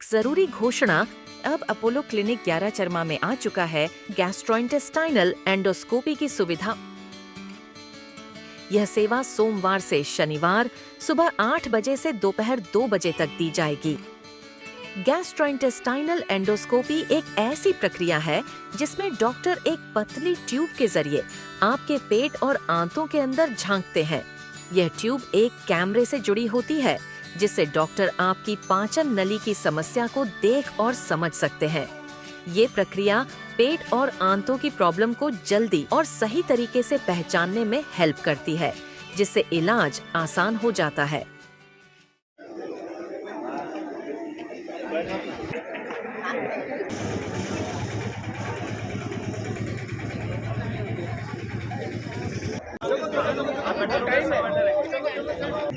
एक जरूरी घोषणा, अब अपोलो क्लिनिक 11 चरमा में आ चुका है गैस्ट्रोइंटेस्टाइनल एंडोस्कोपी की सुविधा। यह सेवा सोमवार से शनिवार सुबह 8 बजे से दोपहर 2 बजे तक दी जाएगी। गैस्ट्रोइंटेस्टाइनल एंडोस्कोपी एक ऐसी प्रक्रिया है जिसमें डॉक्टर एक पतली ट्यूब के जरिए आपके पेट और आंतों के अंदर झांकते हैं। यह ट्यूब एक कैमरे से जुड़ी होती है जिससे डॉक्टर आपकी पाचन नली की समस्या को देख और समझ सकते हैं। ये प्रक्रिया पेट और आंतों की प्रॉब्लम को जल्दी और सही तरीके से पहचानने में हेल्प करती है, जिससे इलाज आसान हो जाता है।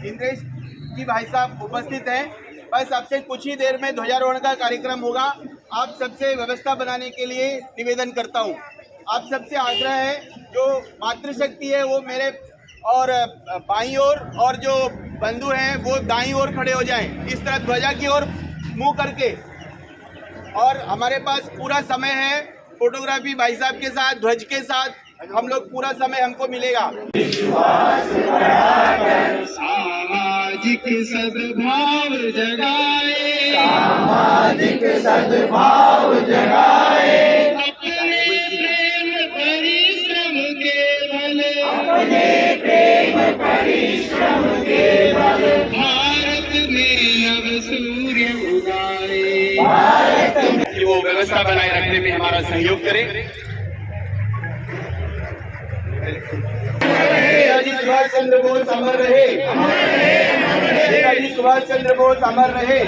इंद्रेश जी भाई साहब उपस्थित हैं। बस आपसे कुछ ही देर में ध्वजारोहण का कार्यक्रम होगा। आप सबसे व्यवस्था बनाने के लिए निवेदन करता हूं। आप सबसे आग्रह है, जो मातृशक्ति है वो मेरे और बाईं ओर और जो बंधु हैं वो दाईं ओर खड़े हो जाएं, इस तरह ध्वजा की ओर मुंह करके। और हमारे पास पूरा समय है फोटोग्राफी भाई साहब के साथ, ध्वज के साथ हम लोग पूरा समय हमको मिलेगा। सामाजिक सद्भाव जगाए, सामाजिक सद्भाव जगाए, अपने प्रेम परिश्रम के बल, अपने प्रेम परिश्रम के बल, भारत में नव सूर्य उगाए। भारत में वो व्यवस्था बनाए रखने में हमारा सहयोग करें। नेताजी सुभाष चंद्र बोस अमर रहे, नेताजी सुभाष चंद्र बोस अमर रहे,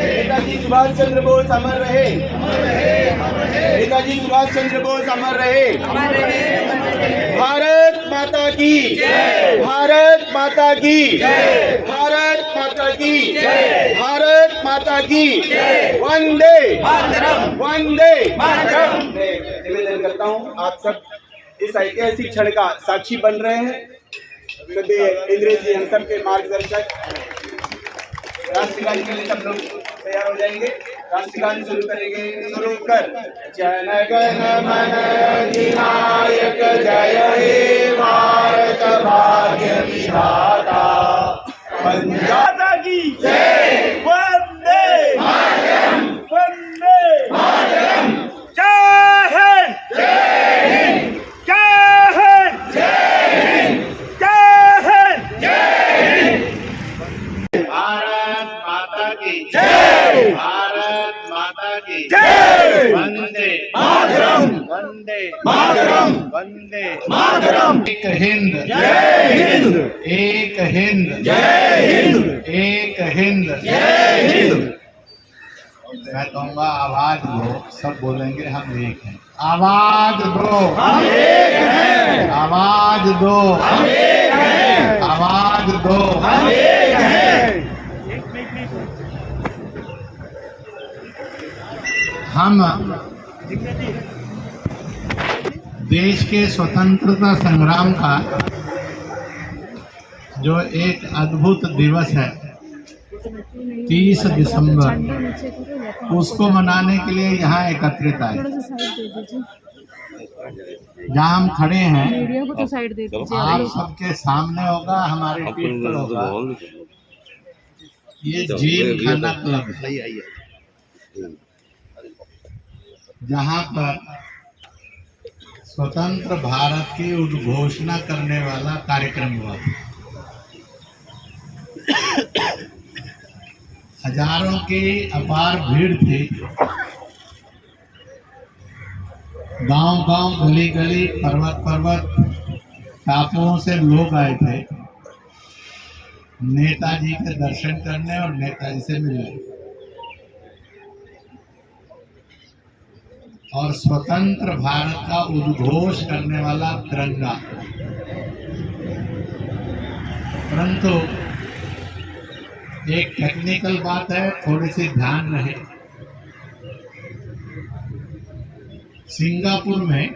नेताजी सुभाष चंद्र बोस अमर रहे, नेताजी सुभाष चंद्र बोस अमर रहे। भारत माता की जय, भारत माता की जय, भारत माता की जय, भारत माता की जय। वंदे मातरम, वंदे मातरम। निवेदन करता हूँ, आप सब इस ऐतिहासिक क्षण का साक्षी बन रहे हैं। इंद्रेश जी हम सब के मार्गदर्शक। राष्ट्रगान के लिए सब लोग तैयार हो जाएंगे। राष्ट्रगान शुरू करेंगे। शुरू कर। जन गण मन अधिनायक जय हे भारत भाग्य विधाता, पंजाब की जय, वंदे मातरम, वंदे मातरम। जय हिंद, जय हिंद, जय हिंद, जय हिंद, जय हिंद। भारत माता की जय, भारत माता की जय, वंदे मातरम, वंदे मातरम, वंदे मातरम। एक हिंद, जय हिंद, एक हिंद, जय हिंद, एक हिंद, जय हिंद। मैं कहूँगा आवाज दो, सब बोलेंगे हम एक हैं। आवाज दो, हम एक हैं, आवाज दो, हम एक हैं, आवाज दो, हम एक हैं। हम देश के स्वतंत्रता संग्राम का जो एक अद्भुत दिवस है 30 दिसंबर, उसको मनाने के लिए यहाँ एकत्रित आए। जहाँ हम खड़े हैं मीडिया को तो साइड दे दीजिए। आप सबके सामने होगा, हमारे पीठ पर होगा, ये जिम खाना क्लब है, जहाँ पर स्वतंत्र भारत की उद्घोषणा करने वाला कार्यक्रम हुआ। हजारों की अपार भीड़ थी। गांव-गांव, गली-गली, पर्वत-पर्वत, टापुओं से लोग आए थे नेताजी के दर्शन करने और नेताजी से मिलने। और स्वतंत्र भारत का उद्घोष करने वाला तिरंगा। परंतु एक टेक्निकल बात है, थोड़ी सी ध्यान रहे। सिंगापुर में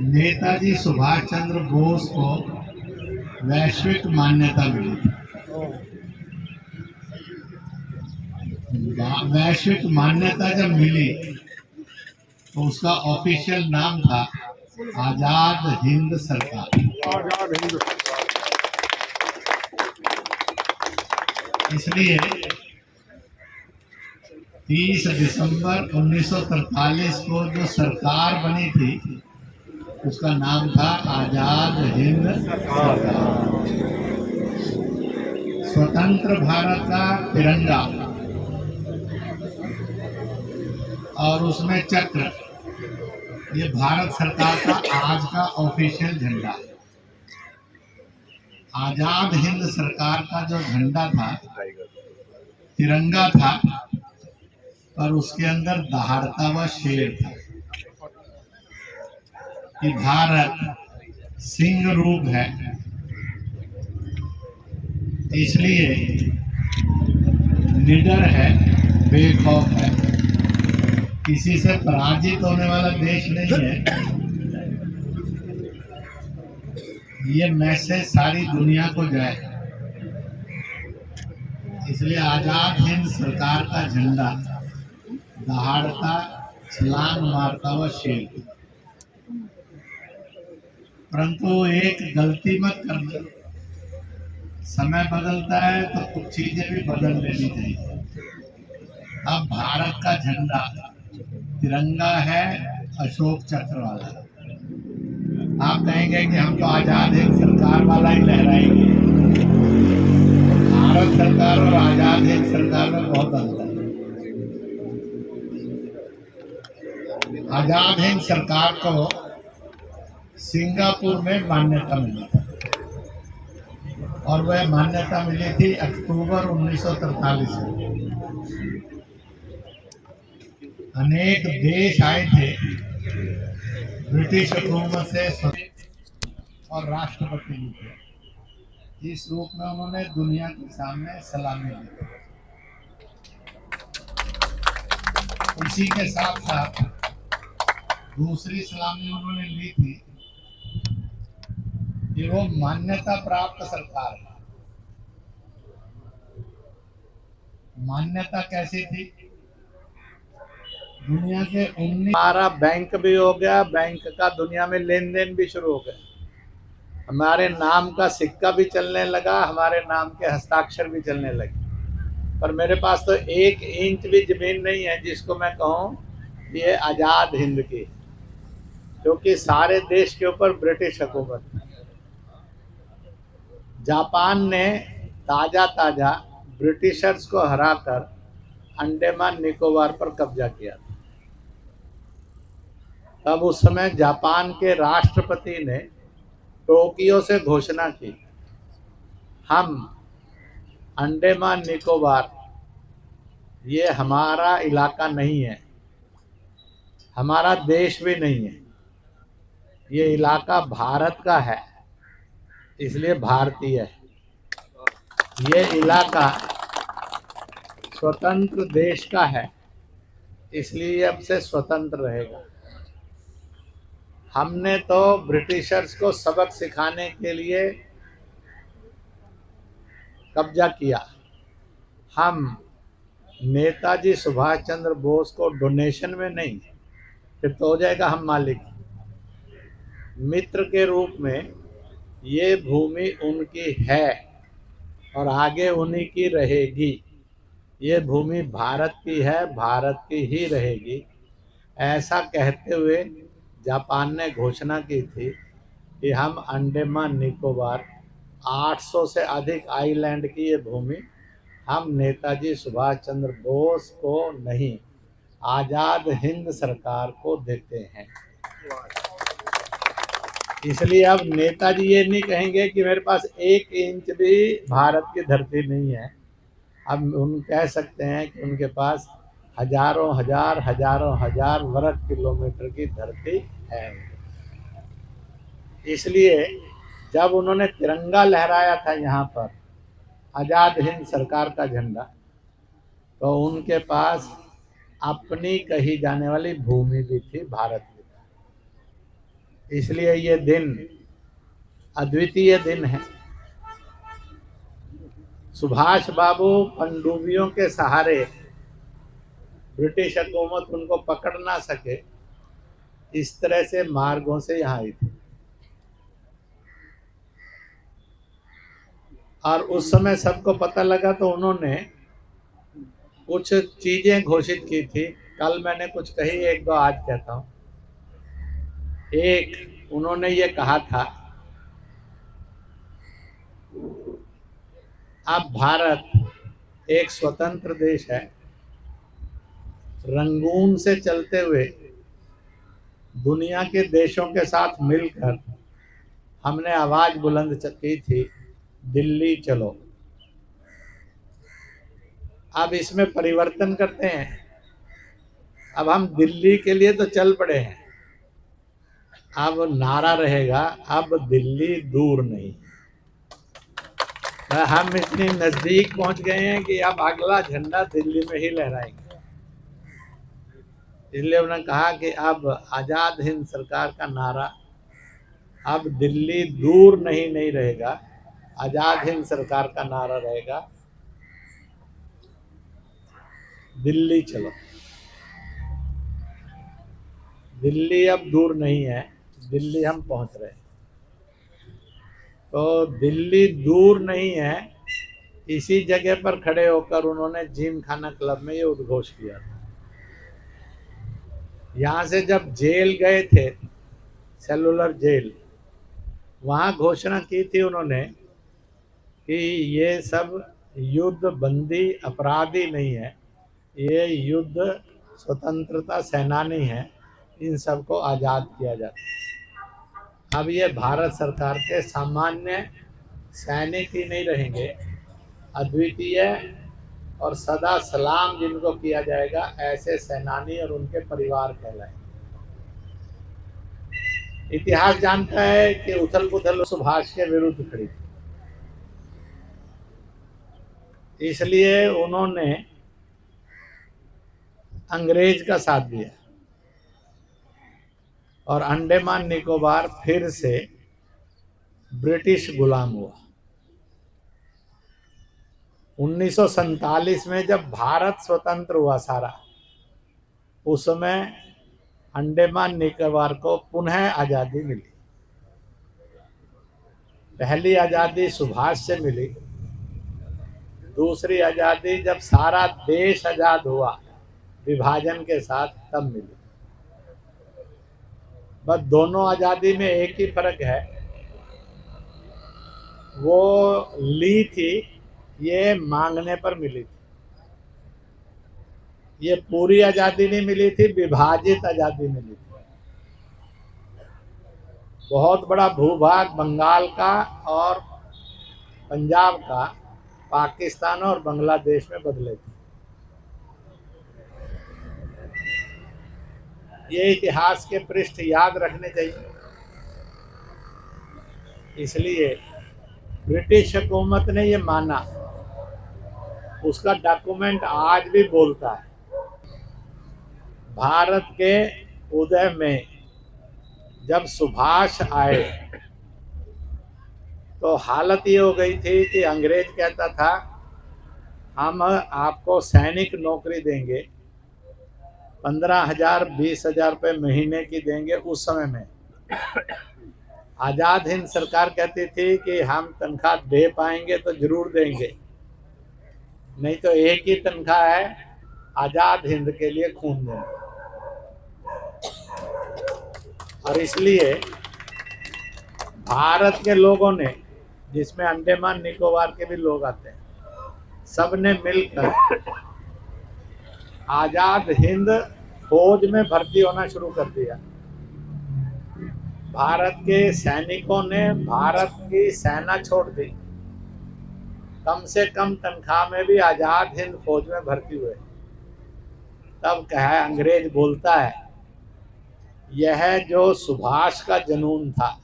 नेताजी सुभाष चंद्र बोस को वैश्विक मान्यता मिली थी। वैश्विक मान्यता जब मिली तो उसका ऑफिशियल नाम था आजाद हिंद सरकार। इसलिए 30 दिसंबर 1943 को जो सरकार बनी थी उसका नाम था आजाद हिंद सरकार। स्वतंत्र भारत का तिरंगा और उसमें चक्र, ये भारत सरकार का आज का ऑफिशियल झंडा। आजाद हिंद सरकार का जो झंडा था तिरंगा था, पर उसके अंदर दहाड़ता हुआ शेर था कि भारत सिंह रूप है। इसलिए निडर है, बेखौफ है, किसी से पराजित होने वाला देश नहीं है। ये मैसेज सारी दुनिया को जाए, इसलिए आजाद हिंद सरकार का झंडा दहाड़ता, छलांग मारता हुआ शेर। परंतु एक गलती मत करना, समय बदलता है तो कुछ चीजें भी बदल लेनी चाहिए। अब भारत का झंडा तिरंगा है, अशोक चक्र वाला। आप कहेंगे कि हम तो आजाद हिंद सरकार वाला ही लहराएंगे। भारत सरकार और आजाद हिंद सरकार में बहुत अंतर है। आजाद हिंद सरकार को सिंगापुर में मान्यता मिली थी और वह मान्यता मिली थी अक्टूबर 1943 में। अनेक देश आए थे ब्रिटिश हुकूमत से और राष्ट्रपति भी थे। इस रूप में उन्होंने दुनिया के सामने सलामी दी। इसी के साथ साथ दूसरी सलामी उन्होंने ली थी कि वो मान्यता प्राप्त सरकार है। मान्यता कैसी थी? दुनिया के 19 हमारा बैंक भी हो गया, बैंक का दुनिया में लेन देन भी शुरू हो गया, हमारे नाम का सिक्का भी चलने लगा, हमारे नाम के हस्ताक्षर भी चलने लगे। पर मेरे पास तो 1 इंच भी जमीन नहीं है जिसको मैं कहूँ ये आज़ाद हिंद की, क्योंकि सारे देश के ऊपर ब्रिटिश हुकूमत। जापान ने ताज़ा ब्रिटिशर्स को हराकर अंडमान निकोबार पर कब्जा किया। तब उस समय जापान के राष्ट्रपति ने टोक्यो से घोषणा की, हम अंडमान निकोबार ये हमारा इलाका नहीं है, हमारा देश भी नहीं है, ये इलाका भारत का है, इसलिए भारतीय है। ये इलाका स्वतंत्र देश का है, इसलिए अब से स्वतंत्र रहेगा। हमने तो ब्रिटिशर्स को सबक सिखाने के लिए कब्जा किया। हम नेताजी सुभाष चंद्र बोस को डोनेशन में नहीं, फिर तो हो जाएगा हम मालिक। मित्र के रूप में ये भूमि उनकी है और आगे उन्हीं की रहेगी। ये भूमि भारत की है, भारत की ही रहेगी। ऐसा कहते हुए जापान ने घोषणा की थी कि हम अंडमान निकोबार 800 से अधिक आइलैंड की ये भूमि हम नेताजी सुभाष चंद्र बोस को नहीं, आज़ाद हिंद सरकार को देते हैं। इसलिए अब नेताजी ये नहीं कहेंगे कि मेरे पास 1 इंच भी भारत की धरती नहीं है। अब उन कह सकते हैं कि उनके पास हजारों हजार वर्ग किलोमीटर की धरती है। इसलिए जब उन्होंने तिरंगा लहराया था यहाँ पर, आज़ाद हिंद सरकार का झंडा, तो उनके पास अपनी कही जाने वाली भूमि भी थी, भारत में। इसलिए ये दिन अद्वितीय दिन है। सुभाष बाबू पनडुब्बियों के सहारे ब्रिटिश हुकूमत उनको पकड़ ना सके, इस तरह से मार्गों से यहाँ आई थी। और उस समय सबको पता लगा तो उन्होंने कुछ चीजें घोषित की थी। कल मैंने कुछ कही, एक दो आज कहता हूँ। एक, उन्होंने ये कहा था, अब भारत एक स्वतंत्र देश है, रंगून से चलते हुए दुनिया के देशों के साथ मिलकर हमने आवाज बुलंद की थी, दिल्ली चलो। अब इसमें परिवर्तन करते हैं, अब हम दिल्ली के लिए तो चल पड़े हैं, अब नारा रहेगा, अब दिल्ली दूर नहीं। हम इतनी नजदीक पहुंच गए हैं कि अब अगला झंडा दिल्ली में ही लहराएंगे। इसलिए उन्होंने कहा कि अब आजाद हिंद सरकार का नारा, अब दिल्ली दूर नहीं रहेगा, आजाद हिंद सरकार का नारा रहेगा, दिल्ली चलो। दिल्ली अब दूर नहीं है, दिल्ली हम पहुंच रहे हैं। तो दिल्ली दूर नहीं है, इसी जगह पर खड़े होकर उन्होंने जिम खाना क्लब में ये उद्घोष किया था। यहाँ से जब जेल गए थे, सेलुलर जेल, वहाँ घोषणा की थी उन्होंने कि ये सब युद्ध बंदी अपराधी नहीं है, ये युद्ध स्वतंत्रता सेनानी है, इन सबको आज़ाद किया जाता है। अब ये भारत सरकार के सामान्य सैनिक ही नहीं रहेंगे, अद्वितीय और सदा सलाम जिनको किया जाएगा, ऐसे सेनानी और उनके परिवार कहलाएंगे। इतिहास जानता है कि उथल पुथल सुभाष के विरुद्ध खड़ी थी, इसलिए उन्होंने अंग्रेज का साथ दिया और अंडमान निकोबार फिर से ब्रिटिश गुलाम हुआ। 1947 में जब भारत स्वतंत्र हुआ सारा, उस समय अंडमान निकोबार को पुनः आज़ादी मिली। पहली आज़ादी सुभाष से मिली, दूसरी आज़ादी जब सारा देश आज़ाद हुआ विभाजन के साथ, तब मिली। बस दोनों आज़ादी में एक ही फर्क है, वो ली थी, ये मांगने पर मिली थी। ये पूरी आज़ादी नहीं मिली थी, विभाजित आज़ादी मिली थी। बहुत बड़ा भूभाग बंगाल का और पंजाब का पाकिस्तान और बांग्लादेश में बदले थे। ये इतिहास के पृष्ठ याद रखने चाहिए। इसलिए ब्रिटिश हुकूमत ने ये माना, उसका डॉक्यूमेंट आज भी बोलता है। भारत के उदय में जब सुभाष आए तो हालत ये हो गई थी कि अंग्रेज कहता था हम आपको सैनिक नौकरी देंगे, 15,000 20,000 रुपये महीने की देंगे। उस समय में आज़ाद हिंद सरकार कहती थी कि हम तनख्वाह दे पाएंगे तो जरूर देंगे, नहीं तो एक ही तनख्वाह है, आज़ाद हिंद के लिए खून देना। और इसलिए भारत के लोगों ने, जिसमें अंडमान निकोबार के भी लोग आते हैं, सब ने मिलकर आज़ाद हिंद फौज में भर्ती होना शुरू कर दिया। भारत के सैनिकों ने भारत की सेना छोड़ दी, कम से कम तनख्वाह में भी आज़ाद हिंद फौज में भर्ती हुए। तब कहा, अंग्रेज बोलता है, यह जो सुभाष का जुनून था,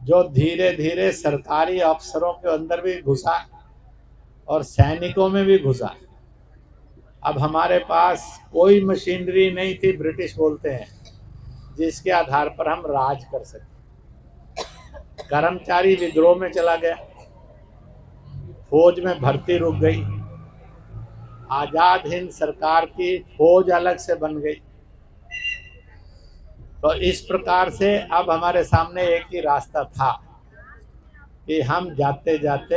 जो धीरे धीरे सरकारी अफसरों के अंदर भी घुसा और सैनिकों में भी घुसा। अब हमारे पास कोई मशीनरी नहीं थी, ब्रिटिश बोलते हैं, जिसके आधार पर हम राज कर सके। कर्मचारी विद्रोह में चला गया, फौज में भर्ती रुक गई, आजाद हिंद सरकार की फौज अलग से बन गई। तो इस प्रकार से अब हमारे सामने एक ही रास्ता था कि हम जाते जाते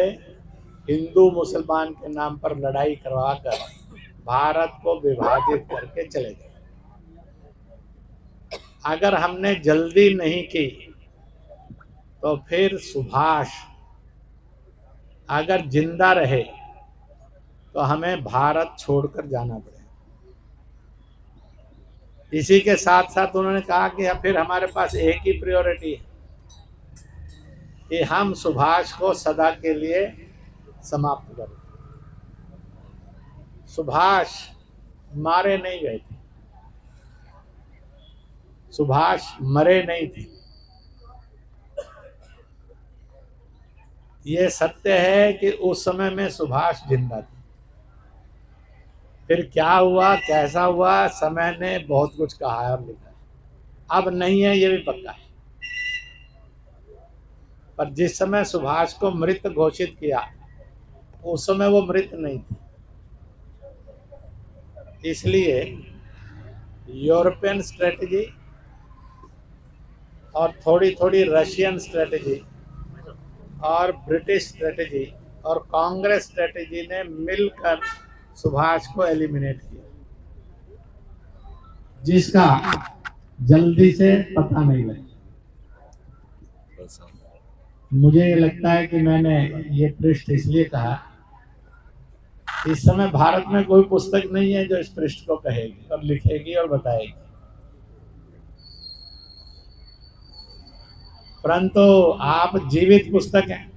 हिंदू मुसलमान के नाम पर लड़ाई करवाकर भारत को विभाजित करके चले गए। अगर हमने जल्दी नहीं की तो फिर सुभाष अगर जिंदा रहे तो हमें भारत छोड़कर जाना पड़ेगा। इसी के साथ साथ उन्होंने कहा कि फिर हमारे पास एक ही प्रायोरिटी है कि हम सुभाष को सदा के लिए समाप्त करें। सुभाष मारे नहीं गए थे, सुभाष मरे नहीं थे। ये सत्य है कि उस समय में सुभाष जिंदा थे। फिर क्या हुआ, कैसा हुआ, समय ने बहुत कुछ कहा है और लिखा है। अब नहीं है ये भी पक्का है, पर जिस समय सुभाष को मृत घोषित किया उस समय वो मृत नहीं थे। इसलिए यूरोपियन स्ट्रेटजी और थोड़ी थोड़ी रशियन स्ट्रेटजी और ब्रिटिश स्ट्रेटजी और कांग्रेस स्ट्रेटजी ने मिलकर सुभाष को एलिमिनेट किया, जिसका जल्दी से पता नहीं लगा। मुझे लगता है कि मैंने ये पृष्ठ इसलिए कहा, इस समय भारत में कोई पुस्तक नहीं है जो इस पृष्ठ को कहेगी और लिखेगी और बताएगी, परंतु आप जीवित पुस्तक हैं,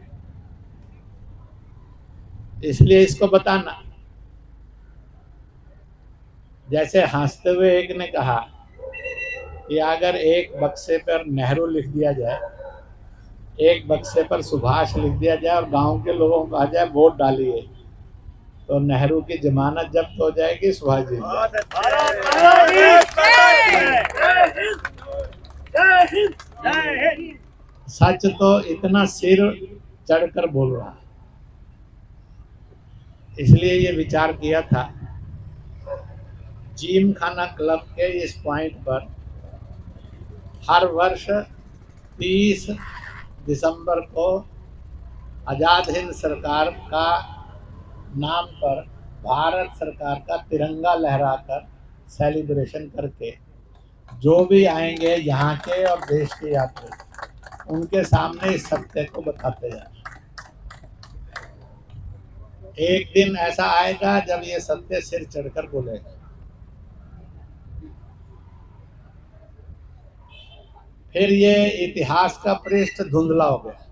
इसलिए इसको बताना। जैसे हंसते हुए एक ने कहा कि अगर एक बक्से पर नेहरू लिख दिया जाए, एक बक्से पर सुभाष लिख दिया जाए और गांव के लोगों को कहा जाए वोट डालिए, तो नेहरू की जमानत जब्त हो जाएगी, सुभाष जी सच तो इतना सिर चढ़कर बोल रहा है। इसलिए ये विचार किया था जिम खाना क्लब के इस पॉइंट पर हर वर्ष 30 दिसंबर को आजाद हिंद सरकार का नाम पर भारत सरकार का तिरंगा लहराकर सेलिब्रेशन करके जो भी आएंगे यहाँ के और देश के यात्री, उनके सामने इस सत्य को बताते जाए। एक दिन ऐसा आएगा जब ये सत्य सिर चढ़कर बोलेगा। फिर ये इतिहास का पृष्ठ धुंधला हो गया।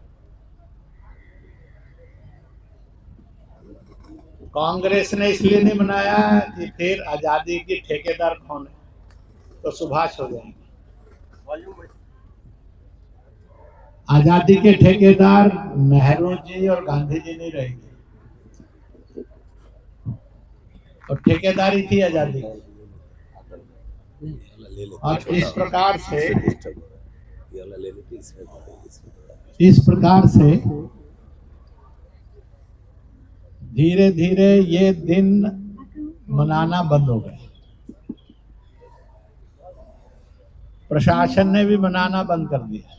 कांग्रेस ने इसलिए नहीं बनाया कि फिर आजादी की ठेकेदार कौन है, तो सुभाष हो जाएंगे। आजादी के ठेकेदार नेहरू जी और गांधी जी नहीं रहेंगे, और ठेकेदारी थी आजादी। और इस प्रकार से धीरे धीरे ये दिन मनाना बंद हो गए। प्रशासन ने भी मनाना बंद कर दिया,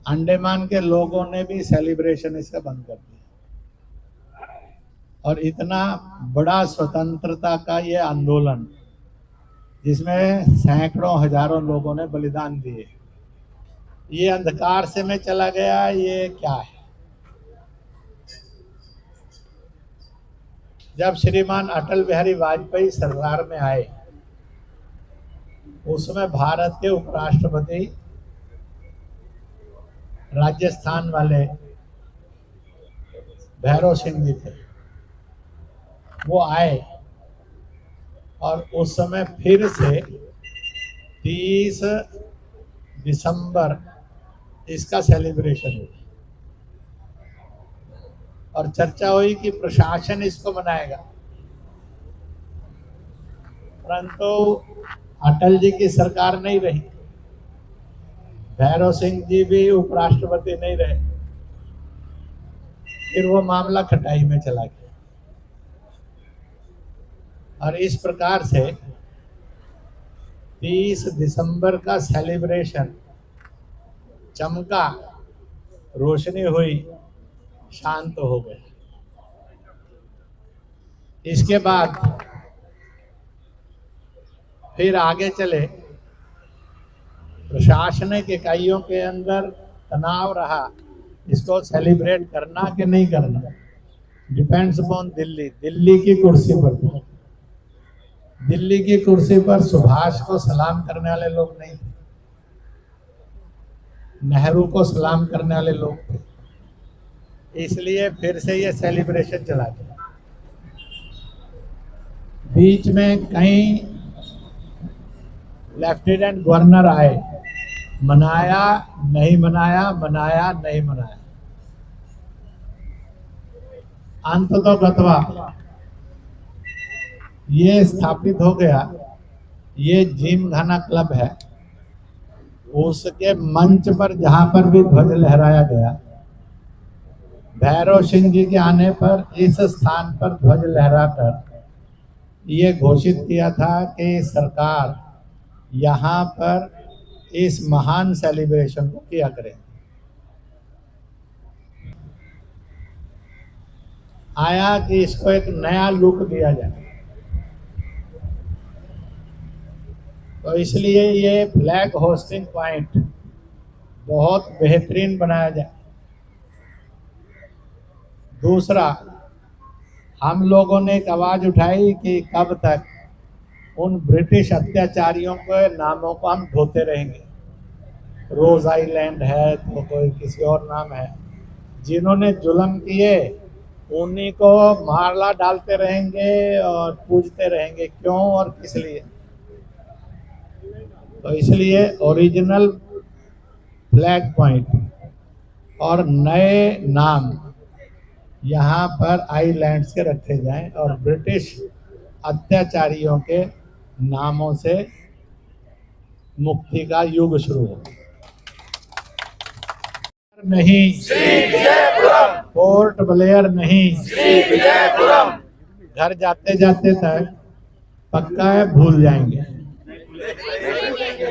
अंडमान के लोगों ने भी सेलिब्रेशन इसका बंद कर दिया। और इतना बड़ा स्वतंत्रता का ये आंदोलन जिसमें सैकड़ों हजारों लोगों ने बलिदान दिए, ये अंधकार से में चला गया। ये क्या है? जब श्रीमान अटल बिहारी वाजपेयी सरकार में आए, उसमें भारत के उपराष्ट्रपति राजस्थान वाले भैरव सिंह जी थे। वो आए और उस समय फिर से 30 दिसंबर इसका सेलिब्रेशन हुआ और चर्चा हुई कि प्रशासन इसको मनाएगा, परंतु अटल जी की सरकार नहीं रही, भैरव सिंह जी भी उपराष्ट्रपति नहीं रहे, फिर वो मामला खटाई में चला गया। और इस प्रकार से 30 दिसंबर का सेलिब्रेशन चमका, रोशनी हुई, शांत हो गया। इसके बाद फिर आगे चले, प्रशासनिक इकाइयों के अंदर तनाव रहा, इसको सेलिब्रेट करना कि नहीं करना, डिपेंड्स अपॉन दिल्ली। दिल्ली की कुर्सी पर सुभाष को सलाम करने वाले लोग नहीं थे, नेहरू को सलाम करने वाले लोग थे, इसलिए फिर से ये सेलिब्रेशन चला गया। बीच में कई लेफ्टिनेंट गवर्नर आए, मनाया नहीं मनाया, मनाया नहीं मनाया। अंततः गतवा ये स्थापित हो गया, ये जिमखाना क्लब है, उसके मंच पर जहां पर भी ध्वज लहराया गया, भैरव सिंह जी के आने पर इस स्थान पर ध्वज लहराकर ये घोषित किया था कि सरकार यहाँ पर इस महान सेलिब्रेशन को किया करे। आया कि इसको एक नया लुक दिया जाए, तो इसलिए ये फ्लैग होस्टिंग पॉइंट बहुत बेहतरीन बनाया जाए। दूसरा, हम लोगों ने एक आवाज उठाई कि कब तक उन ब्रिटिश अत्याचारियों के नामों को हम ढोते रहेंगे। रोज आइलैंड है तो कोई किसी और नाम है, जिन्होंने जुल्म किए उन्हीं को मारला डालते रहेंगे और पूजते रहेंगे, क्यों और किस लिए। तो इसलिए ओरिजिनल फ्लैग पॉइंट और नए नाम यहाँ पर आइलैंड्स के रखे जाएं और ब्रिटिश अत्याचारियों के नामों से मुक्ति का युग शुरू हो। नहीं, पोर्ट ब्लेयर नहीं, घर जाते जाते तक पक्का है भूल जाएंगे।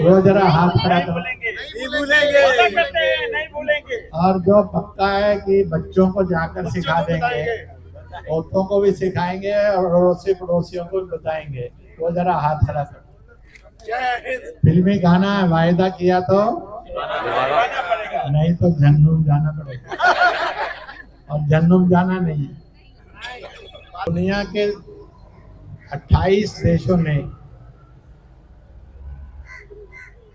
वो जरा हाथ खड़ा करो। नहीं भूलेंगे। और जो पक्का है कि बच्चों को जाकर सिखा देंगे, औरतों को भी सिखाएंगे और अड़ोसी पड़ोसियों को भी बताएंगे, वो जरा हाथ खड़ा करो। फिल्मी गाना है, वायदा किया तो नहीं तो जन्नूम जाना पड़ेगा, और जन्नूम जाना नहीं। दुनिया के 28 देशों ने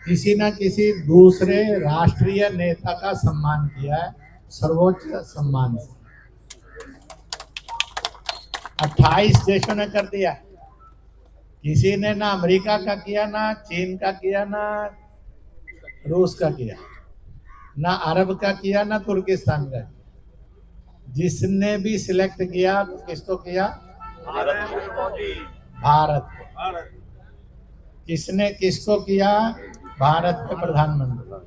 किसी न किसी दूसरे राष्ट्रीय नेता का सम्मान किया है, सर्वोच्च सम्मान से। 28 देशों ने कर दिया। किसी ने ना अमेरिका का किया, ना चीन का किया, ना रूस का किया, ना अरब का किया, ना तुर्किस्तान का। जिसने भी सिलेक्ट किया तो किसको किया? भारत को। किसने किसको किया? भारत के प्रधानमंत्री।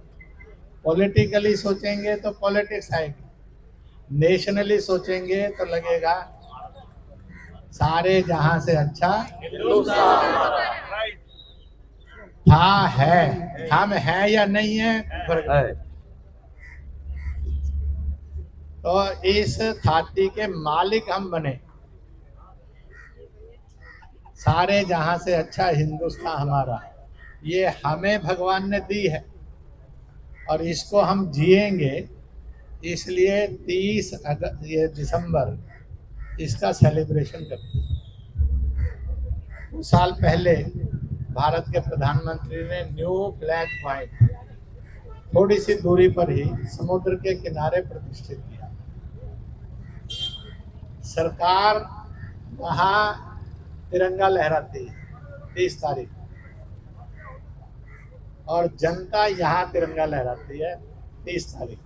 पॉलिटिकली सोचेंगे तो पॉलिटिक्स आएगी, नेशनली सोचेंगे तो लगेगा सारे जहां से अच्छा था है। हम है या नहीं है फर्क है। तो इस छाती के मालिक हम बने, सारे जहां से अच्छा हिंदुस्तान हमारा, ये हमें भगवान ने दी है और इसको हम जिएंगे। इसलिए 30 दिसंबर इसका सेलिब्रेशन करते हैं। कुछ साल पहले भारत के प्रधानमंत्री ने न्यू फ्लैग पॉइंट थोड़ी सी दूरी पर ही समुद्र के किनारे प्रतिष्ठित किया। सरकार वहां तिरंगा लहराती है 30 तारीख, और जनता यहाँ तिरंगा लहराती है 30 तारीख।